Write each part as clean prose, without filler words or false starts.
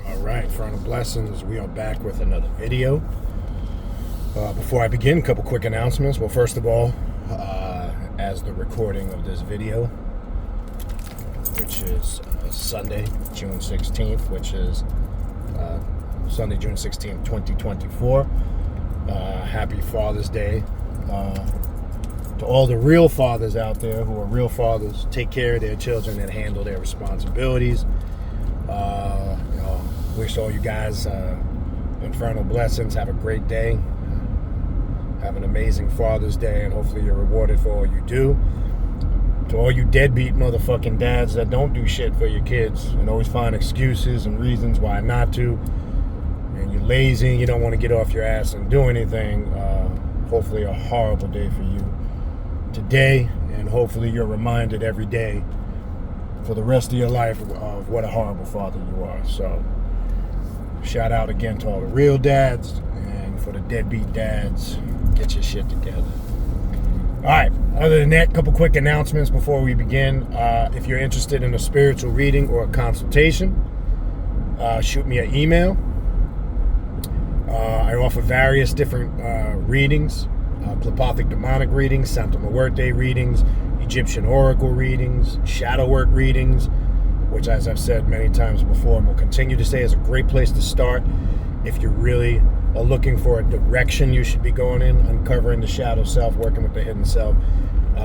Alright, Infernal Blessings, we are back with another video. Before I begin, a couple quick announcements. Well, first of all, as the recording of this video, which is Sunday, June 16th, which is Sunday, June 16th, 2024. Happy Father's Day. To all the real fathers out there who are real fathers, take care of their children and handle their responsibilities. Wish all you guys infernal blessings. Have a great day. Have an amazing Father's Day, and hopefully you're rewarded for all you do. To all you deadbeat motherfucking dads that don't do shit for your kids and always find excuses and reasons why not to, and you're lazy and you don't want to get off your ass and do anything, hopefully a horrible day for you today, and hopefully you're reminded every day for the rest of your life of what a horrible father you are. So shout out again to all the real dads, and for the deadbeat dads, get your shit together. All right, other than that, a couple quick announcements before we begin. If you're interested in a spiritual reading or a consultation, shoot me an email. I offer various different readings, telepathic demonic readings, Santa Muerte readings, Egyptian oracle readings, shadow work readings, which, as I've said many times before and will continue to say, is a great place to start if you really are looking for a direction you should be going in. Uncovering the shadow self, working with the hidden self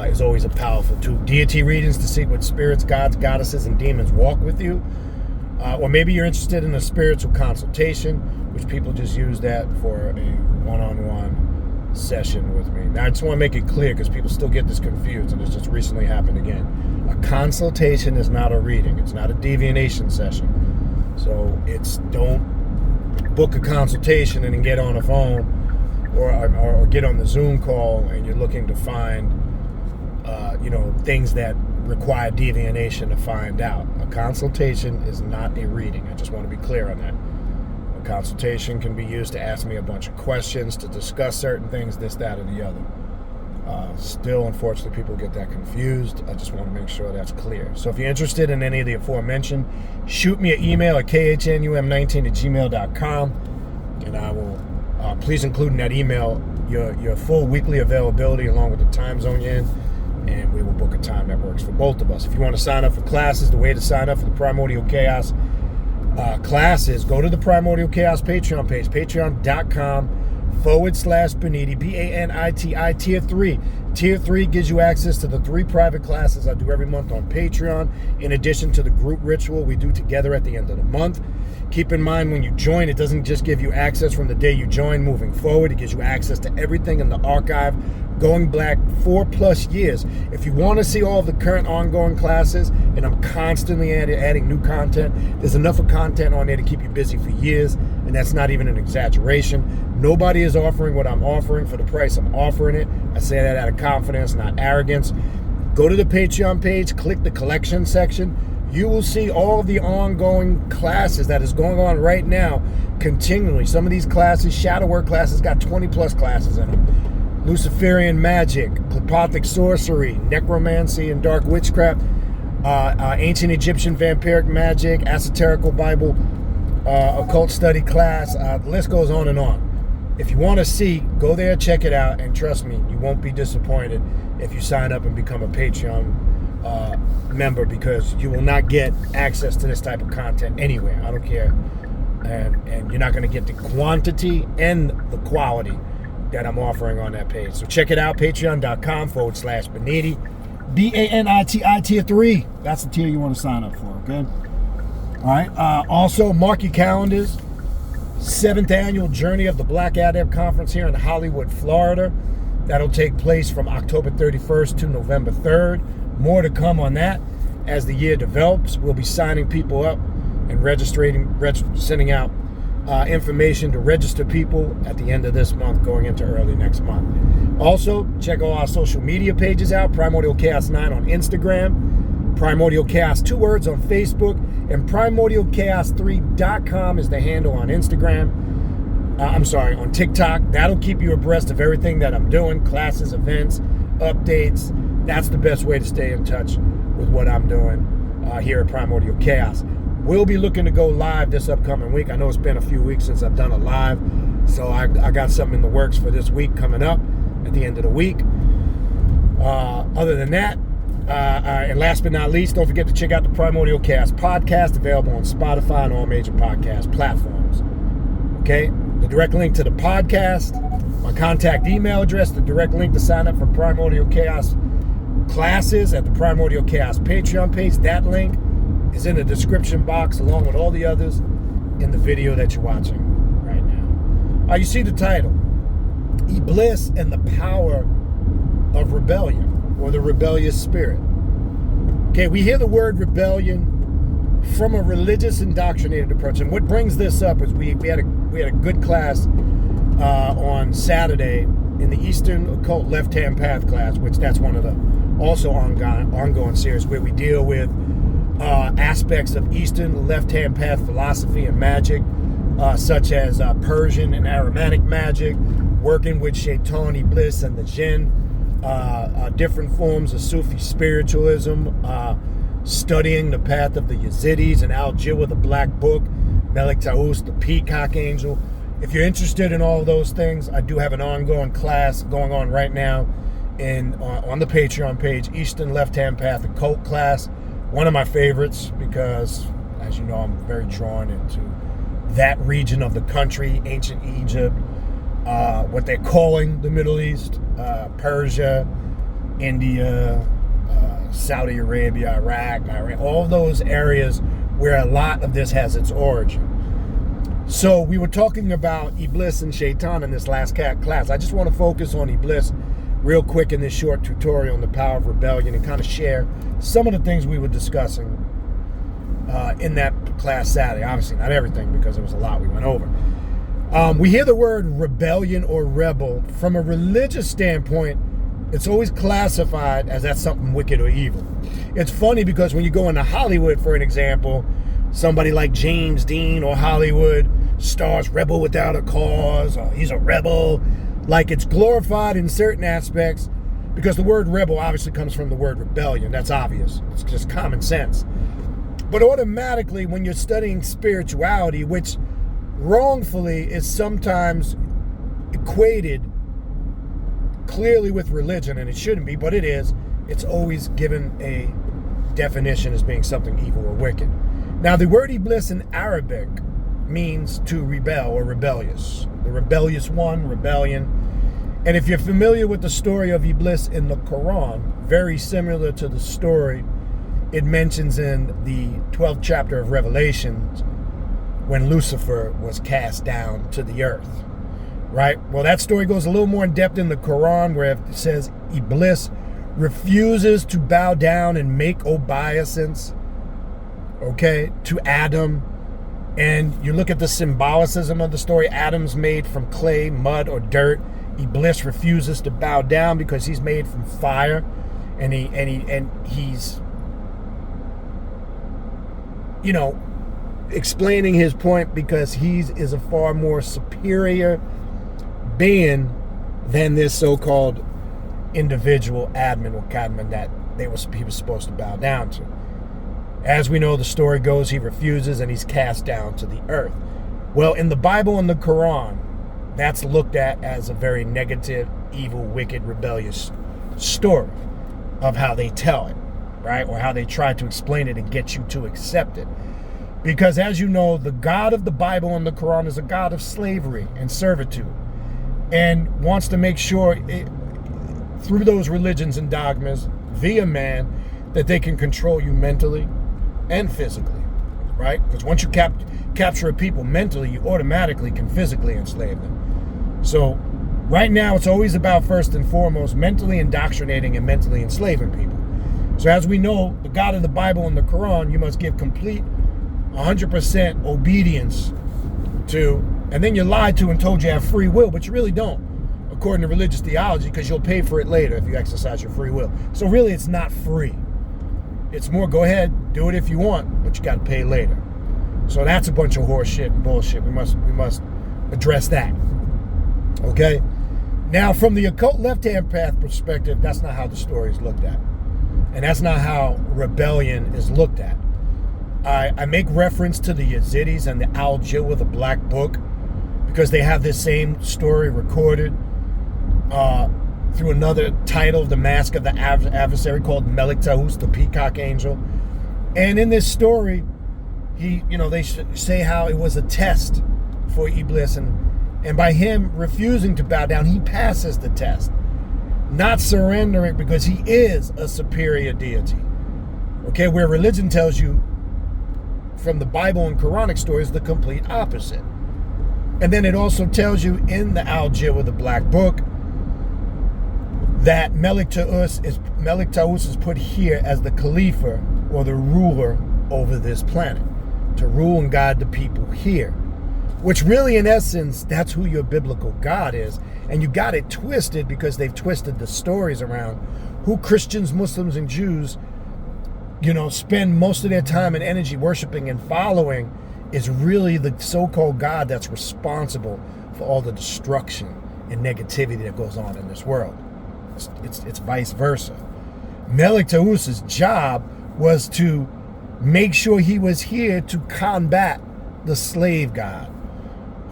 is always a powerful tool. Deity readings to see what spirits, gods, goddesses, and demons walk with you. Or maybe you're interested in a spiritual consultation, which people just use that for a one-on-one session with me. Now, I just want to make it clear because people still get this confused, and it's just recently happened again. A consultation is not a reading. It's not a divination session. So don't book a consultation and then get on a phone or get on the Zoom call and you're looking to find things that require divination to find out. A consultation is not a reading. I just want to be clear on that. A consultation can be used to ask me a bunch of questions, to discuss certain things, this, that, or the other. Still, unfortunately, people get that confused. I just want to make sure that's clear. So if you're interested in any of the aforementioned, shoot me an email at khnum19@gmail.com, and I will please include in that email your full weekly availability along with the time zone you're in, and we will book a time that works for both of us. If you want to sign up for classes, the way to sign up for the Primordial Chaos classes, go to the Primordial Chaos Patreon page, patreon.com/Baniti, Baniti, Tier 3. Tier 3 gives you access to the 3 private classes I do every month on Patreon, in addition to the group ritual we do together at the end of the month. Keep in mind, when you join, it doesn't just give you access from the day you join moving forward. It gives you access to everything in the archive going back 4+ years. If you want to see all of the current ongoing classes, and I'm constantly adding new content, there's enough of content on there to keep you busy for years, and that's not even an exaggeration. Nobody is offering what I'm offering for the price I'm offering it. I say that out of confidence, not arrogance. Go to the Patreon page, click the collection section. You will see all of the ongoing classes that is going on right now continually. Some of these classes, shadow work classes, got 20+ classes in them. Luciferian magic, telepathic sorcery, necromancy and dark witchcraft, ancient Egyptian vampiric magic, esoterical Bible, occult study class. The list goes on and on. If you want to see, go there, check it out, and trust me, you won't be disappointed if you sign up and become a Patreon member, because you will not get access to this type of content anywhere. I don't care. And you're not going to get the quantity and the quality that I'm offering on that page. So check it out, patreon.com/Baniti, Baniti, Tier 3. That's the tier you want to sign up for, okay? All right. Also, mark your calendars. 7th annual Journey of the Black Adept Conference here in Hollywood, Florida. That'll take place from October 31st to November 3rd. More to come on that as the year develops. We'll be signing people up and sending out information to register people at the end of this month, going into early next month. Also, check all our social media pages out. Primordial Chaos 9 on Instagram, Primordial Chaos 2 words on Facebook, and primordialchaos3.com is the handle on Instagram. On TikTok. That'll keep you abreast of everything that I'm doing, classes, events, updates. That's the best way to stay in touch with what I'm doing here at Primordial Chaos. We'll be looking to go live this upcoming week. I know it's been a few weeks since I've done a live, so I got something in the works for this week coming up at the end of the week. Other than that, and last but not least, don't forget to check out the Primordial Cast podcast, available on Spotify and all major podcast platforms. Okay? The direct link to the podcast, my contact email address, the direct link to sign up for Primordial Chaos classes at the Primordial Chaos Patreon page. That link is in the description box along with all the others in the video that you're watching right now. You see the title, Iblis and the Power of Rebellion, or the Rebellious Spirit. Okay, we hear the word rebellion from a religious indoctrinated approach. And what brings this up is we had a good class on Saturday in the Eastern Occult Left-Hand Path class, which that's one of the also ongoing series where we deal with aspects of Eastern Left-Hand Path philosophy and magic, such as Persian and Aramaic magic, working with Shaitan, Iblis, and the Jinn, different forms of Sufi spiritualism, studying the path of the Yazidis and Al-Jilwa, the Black Book, Melik Taus, the Peacock Angel. If you're interested in all of those things, I do have an ongoing class going on right now on the Patreon page, Eastern Left-Hand Path Occult class. One of my favorites because, as you know, I'm very drawn into that region of the country, ancient Egypt, what they're calling the Middle East, Persia, India, Saudi Arabia, Iraq, Iran, all those areas where a lot of this has its origin. So we were talking about Iblis and Shaitan in this last class. I just want to focus on Iblis real quick in this short tutorial on the power of rebellion and kind of share some of the things we were discussing in that class Saturday. Obviously not everything because there was a lot we went over. We hear the word rebellion or rebel. From a religious standpoint, it's always classified as that's something wicked or evil. It's funny because when you go into Hollywood, for an example, somebody like James Dean or Hollywood stars rebel without a cause, or he's a rebel. Like, it's glorified in certain aspects because the word rebel obviously comes from the word rebellion. That's obvious. It's just common sense. But automatically, when you're studying spirituality, which wrongfully is sometimes equated clearly with religion, and it shouldn't be, but it is, it's always given a definition as being something evil or wicked. Now, the word Iblis in Arabic means to rebel or rebellious. The rebellious one, rebellion. And if you're familiar with the story of Iblis in the Quran, very similar to the story it mentions in the 12th chapter of Revelations when Lucifer was cast down to the earth. Right? Well, that story goes a little more in depth in the Quran, where it says Iblis refuses to bow down and make obeisance, okay, to Adam. And you look at the symbolicism of the story. Adam's made from clay, mud, or dirt. Iblis refuses to bow down because he's made from fire, and he's, you know, explaining his point because he is a far more superior being than this so-called individual admin or Kadmon that he was supposed to bow down to. As we know, the story goes, he refuses and he's cast down to the earth. Well, in the Bible and the Quran, that's looked at as a very negative, evil, wicked, rebellious story of how they tell it, right? Or how they try to explain it and get you to accept it. Because as you know, the God of the Bible and the Quran is a God of slavery and servitude, and wants to make sure through those religions and dogmas via man that they can control you mentally and physically, right? Because once you capture a people mentally, you automatically can physically enslave them. So right now it's always about, first and foremost, mentally indoctrinating and mentally enslaving people. So as we know, the God of the Bible and the Quran, you must give complete 100% obedience to, and then you're lied to and told you have free will, but you really don't, according to religious theology, because you'll pay for it later if you exercise your free will. So really, it's not free. It's more, go ahead, do it if you want, but you got to pay later. So that's a bunch of horse shit and bullshit. We must address that. Okay? Now, from the occult left-hand path perspective, that's not how the story is looked at. And that's not how rebellion is looked at. I make reference to the Yazidis and the Al-Jil with the Black Book because they have this same story recorded through another title, The Mask of the Adversary, called Melik Taus, the Peacock Angel. And in this story, they say how it was a test for Iblis, and by him refusing to bow down, he passes the test, not surrendering because he is a superior deity. Okay, where religion tells you from the Bible and Quranic stories the complete opposite. And then it also tells you in the Al-Jil with the Black Book that Melik Taus is put here as the Khalifa, or the ruler over this planet, to rule and guide the people here. Which really, in essence, that's who your biblical God is. And you got it twisted because they've twisted the stories around who Christians, Muslims, and Jews, spend most of their time and energy worshiping and following is really the so-called God that's responsible for all the destruction and negativity that goes on in this world. It's vice versa. Melik Taus's job was to make sure he was here to combat the slave god,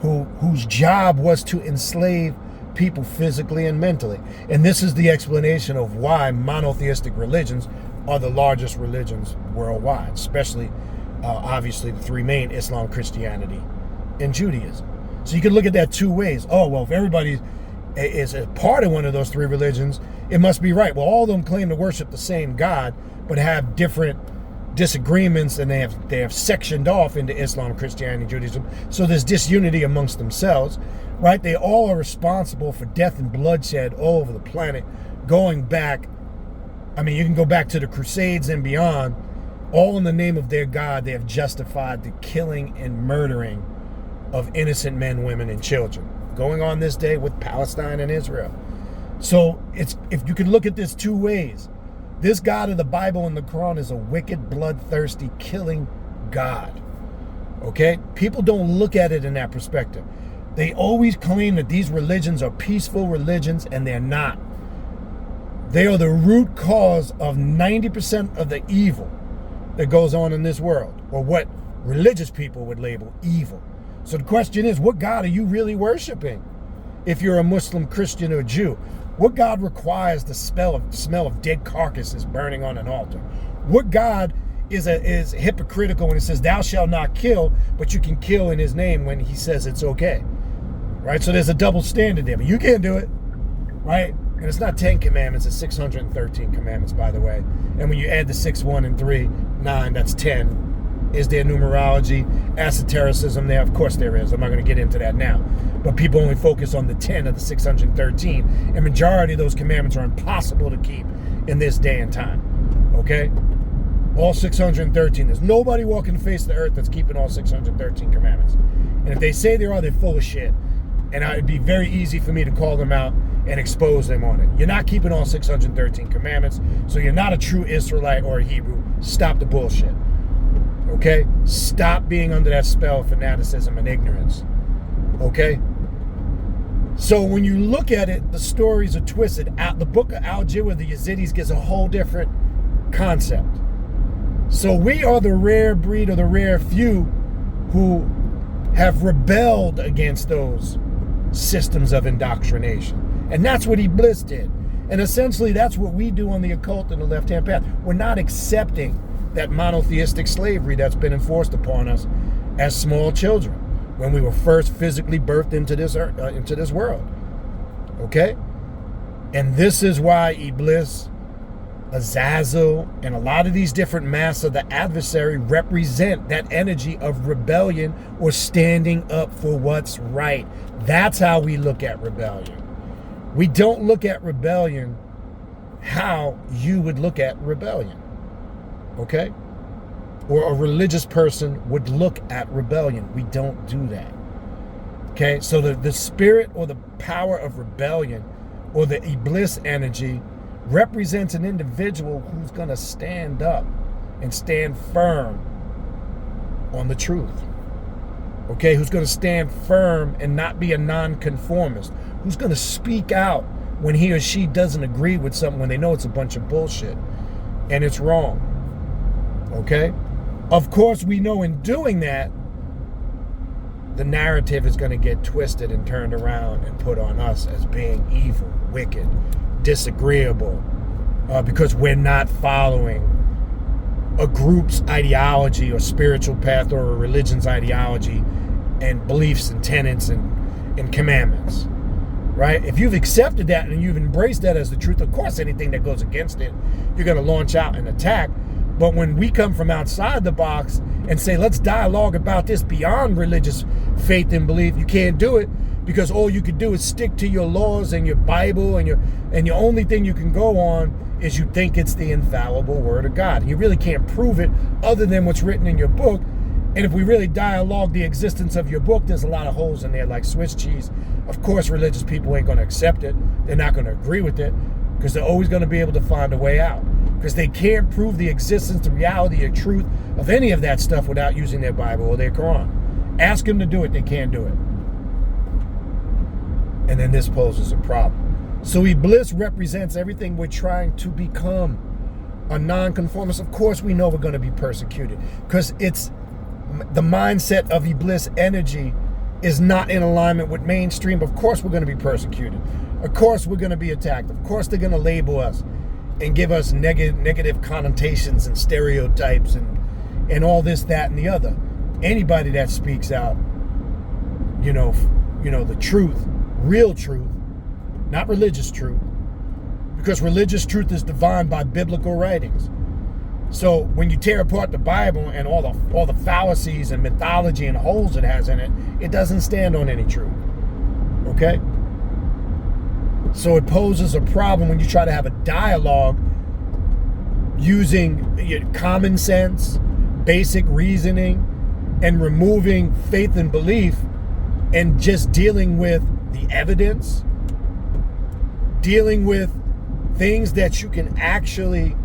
whose job was to enslave people physically and mentally. And this is the explanation of why monotheistic religions are the largest religions worldwide, especially, obviously, the three main: Islam, Christianity, and Judaism. So you can look at that two ways. Oh, well, if everybody is a part of one of those three religions, it must be right. Well, all of them claim to worship the same God, but have different disagreements, and they have sectioned off into Islam, Christianity, Judaism. So there's disunity amongst themselves, right? They all are responsible for death and bloodshed all over the planet, going back. I mean, you can go back to the Crusades and beyond. All in the name of their God, they have justified the killing and murdering of innocent men, women, and children, going on this day with Palestine and Israel. So if you can look at this two ways. This God of the Bible and the Quran is a wicked, bloodthirsty, killing God. Okay? People don't look at it in that perspective. They always claim that these religions are peaceful religions, and they're not. They are the root cause of 90% of the evil that goes on in this world, or what religious people would label evil. So the question is, what God are you really worshiping? If you're a Muslim, Christian, or Jew, what God requires the smell of dead carcasses burning on an altar? What God is hypocritical when it says, "Thou shalt not kill," but you can kill in his name when he says it's okay? Right? So there's a double standard there, but you can't do it. Right? And it's not 10 commandments, it's 613 commandments, by the way. And when you add the 6, 1, and 3, 9, that's 10. Is there numerology, esotericism there? Of course there is. I'm not going to get into that now. But people only focus on the 10 of the 613. And majority of those commandments are impossible to keep in this day and time. Okay? All 613. There's nobody walking the face of the earth that's keeping all 613 commandments. And if they say they are, they're full of shit. And it'd be very easy for me to call them out and expose them on it. You're not keeping all 613 commandments, so you're not a true Israelite or a Hebrew. Stop the bullshit. Okay? Stop being under that spell of fanaticism and ignorance. Okay? So when you look at it, the stories are twisted. The book of Al-Jil with the Yazidis gives a whole different concept. So we are the rare breed, or the rare few, who have rebelled against those systems of indoctrination. And that's what Iblis did. And essentially that's what we do on the occult and the left-hand path. We're not accepting that monotheistic slavery that's been enforced upon us as small children when we were first physically birthed into this world. Okay? And this is why Iblis, Azazel, and a lot of these different masks of the adversary represent that energy of rebellion or standing up for what's right. That's how we look at rebellion. We don't look at rebellion how you would look at rebellion. Okay? Or a religious person would look at rebellion. We don't do that. Okay? So the spirit or the power of rebellion, or the Iblis energy, represents an individual who's going to stand up and stand firm on the truth. Okay? Who's going to stand firm and not be a nonconformist. Who's going to speak out when he or she doesn't agree with something, when they know it's a bunch of bullshit and it's wrong. Okay? Of course, we know in doing that, the narrative is going to get twisted and turned around and put on us as being evil, wicked, disagreeable, because we're not following a group's ideology or spiritual path or a religion's ideology and beliefs and tenets and commandments, right? If you've accepted that and you've embraced that as the truth, of course, anything that goes against it, you're going to launch out and attack. But when we come from outside the box and say, let's dialogue about this beyond religious faith and belief, you can't do it because all you can do is stick to your laws and your Bible, and your only thing you can go on is you think it's the infallible word of God. And you really can't prove it other than what's written in your book. And if we really dialogue the existence of your book, there's a lot of holes in there like Swiss cheese. Of course, religious people ain't going to accept it. They're not going to agree with it because they're always going to be able to find a way out. Because they can't prove the existence, the reality, or truth of any of that stuff without using their Bible or their Quran. Ask them to do it, they can't do it. And then this poses a problem. So Iblis represents everything we're trying to become. A nonconformist, of course we know we're going to be persecuted. Because it's the mindset of Iblis energy is not in alignment with mainstream. Of course we're going to be persecuted. Of course we're going to be attacked. Of course they're going to label us and give us negative connotations and stereotypes and all this, that, and the other. Anybody that speaks out, the truth, real truth, not religious truth, because religious truth is defined by biblical writings. So when you tear apart the Bible and all the fallacies and mythology and holes it has in it, it doesn't stand on any truth. Okay? So it poses a problem when you try to have a dialogue using common sense, basic reasoning, and removing faith and belief and just dealing with the evidence, dealing with things that you can actually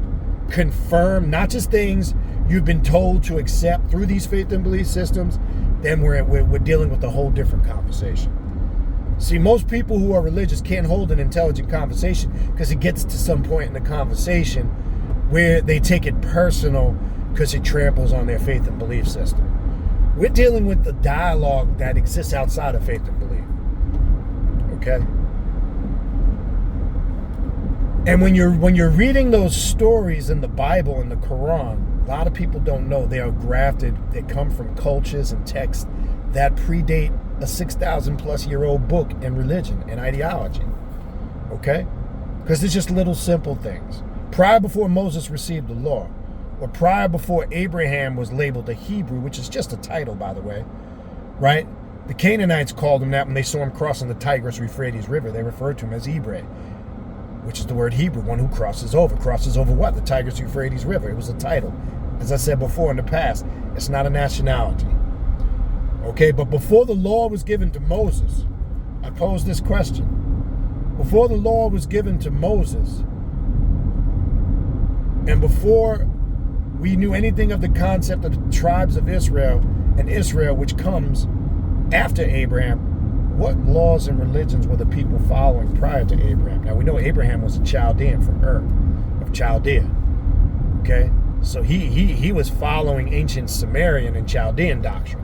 confirm, not just things you've been told to accept through these faith and belief systems, then we're dealing with a whole different conversation. See, most people who are religious can't hold an intelligent conversation because it gets to some point in the conversation where they take it personal because it tramples on their faith and belief system. We're dealing with the dialogue that exists outside of faith and belief. Okay? And when you're reading those stories in the Bible and the Quran, a lot of people don't know they are grafted. They come from cultures and texts that predate a 6,000 plus year old book in religion and ideology. Okay? Because it's just little simple things. Prior before Moses received the law, or prior before Abraham was labeled a Hebrew, which is just a title, by the way, right? The Canaanites called him that when they saw him crossing the Tigris-Euphrates River. They referred to him as Ibre, which is the word Hebrew, one who crosses over. Crosses over what? The Tigris-Euphrates River. It was a title. As I said before in the past, it's not a nationality. Okay, but before the law was given to Moses, I posed this question. Before the law was given to Moses, and before we knew anything of the concept of the tribes of Israel and Israel, which comes after Abraham, what laws and religions were the people following prior to Abraham? Now, we know Abraham was a Chaldean from Ur, of Chaldea. Okay? So he was following ancient Sumerian and Chaldean doctrine.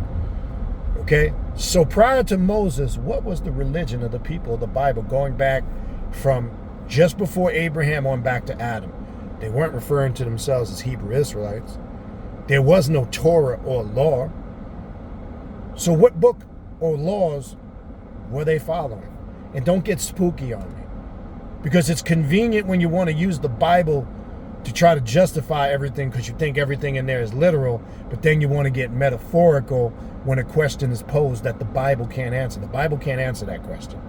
Okay? So prior to Moses, what was the religion of the people of the Bible going back from just before Abraham on back to Adam? They weren't referring to themselves as Hebrew Israelites. There was no Torah or law. So what book or laws were they following? And don't get spooky on me, because it's convenient when you want to use the Bible to try to justify everything because you think everything in there is literal, but then you want to get metaphorical when a question is posed that the Bible can't answer. The Bible can't answer that question.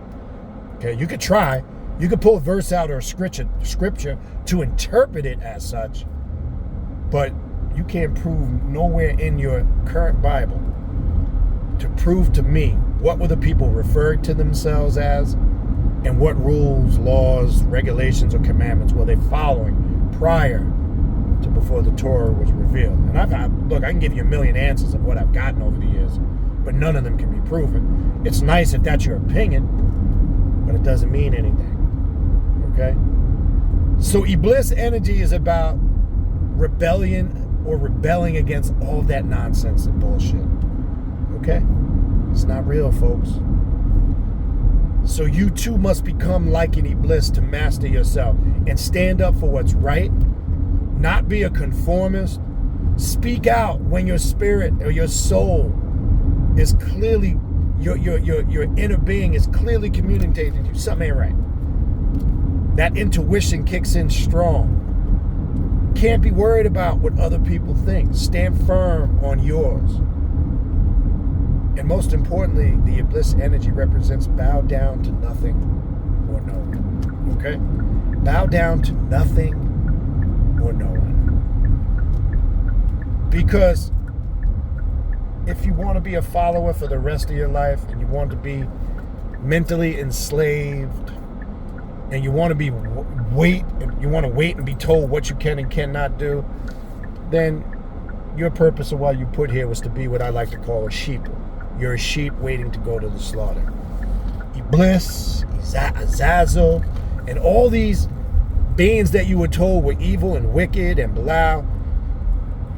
Okay, you could try. You could pull a verse out or a scripture to interpret it as such, but you can't prove nowhere in your current Bible to prove to me what were the people referred to themselves as and what rules, laws, regulations, or commandments were they following prior to before the Torah was revealed. And look, I can give you a million answers of what I've gotten over the years, but none of them can be proven. It's nice if that's your opinion, but it doesn't mean anything. Okay? So Iblis energy is about rebellion or rebelling against all that nonsense and bullshit. Okay? It's not real, folks. So you too must become like an Iblis to master yourself and stand up for what's right, not be a conformist. Speak out when your spirit or your soul is clearly, your inner being is clearly communicating to you something ain't right. That intuition kicks in strong. Can't be worried about what other people think. Stand firm on yours. And most importantly, the Iblis energy represents bow down to nothing or no one. Okay? Bow down to nothing or no one. Because if you want to be a follower for the rest of your life and you want to be mentally enslaved and you want to wait and be told what you can and cannot do, then your purpose of why you put here was to be what I like to call a sheep. You're a sheep waiting to go to the slaughter. Iblis, Azazel, and all these beings that you were told were evil and wicked and blah,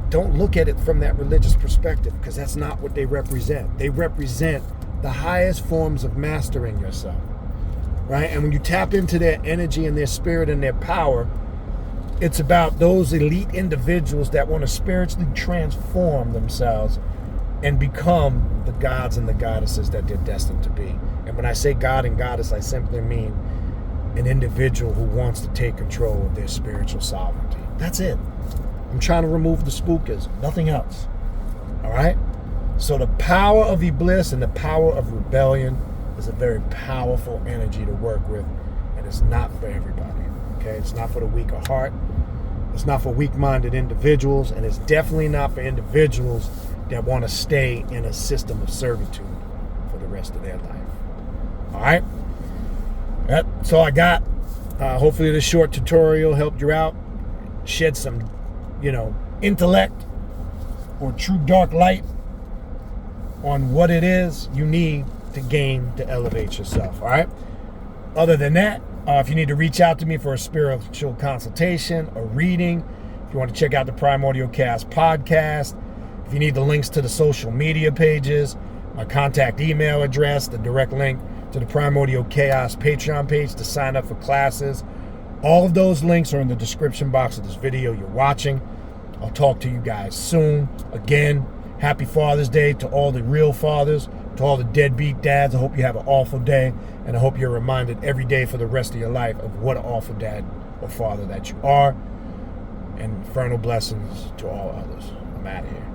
don't look at it from that religious perspective, because that's not what they represent. They represent the highest forms of mastering yourself, right? And when you tap into their energy and their spirit and their power, it's about those elite individuals that want to spiritually transform themselves and become the gods and the goddesses that they're destined to be. And when I say God and goddess, I simply mean an individual who wants to take control of their spiritual sovereignty. That's it. I'm trying to remove the spookers, nothing else. All right? So the power of Iblis and the power of rebellion is a very powerful energy to work with, and it's not for everybody. Okay? It's not for the weak of heart. It's not for weak-minded individuals, and it's definitely not for individuals that want to stay in a system of servitude for the rest of their life. All right? That's all I got. Hopefully this short tutorial helped you out, shed some intellect or true dark light on what it is you need to elevate yourself. All right. Other than that, if you need to reach out to me for a spiritual consultation, a reading, if you want to check out the Primordial Cast podcast, if you need the links to the social media pages, my contact email address, the direct link to the Primordial Chaos Patreon page to sign up for classes, all of those links are in the description box of this video you're watching. I'll talk to you guys soon. Again, happy Father's Day to all the real fathers, to all the deadbeat dads. I hope you have an awful day, and I hope you're reminded every day for the rest of your life of what an awful dad or father that you are. And infernal blessings to all others. I'm out of here.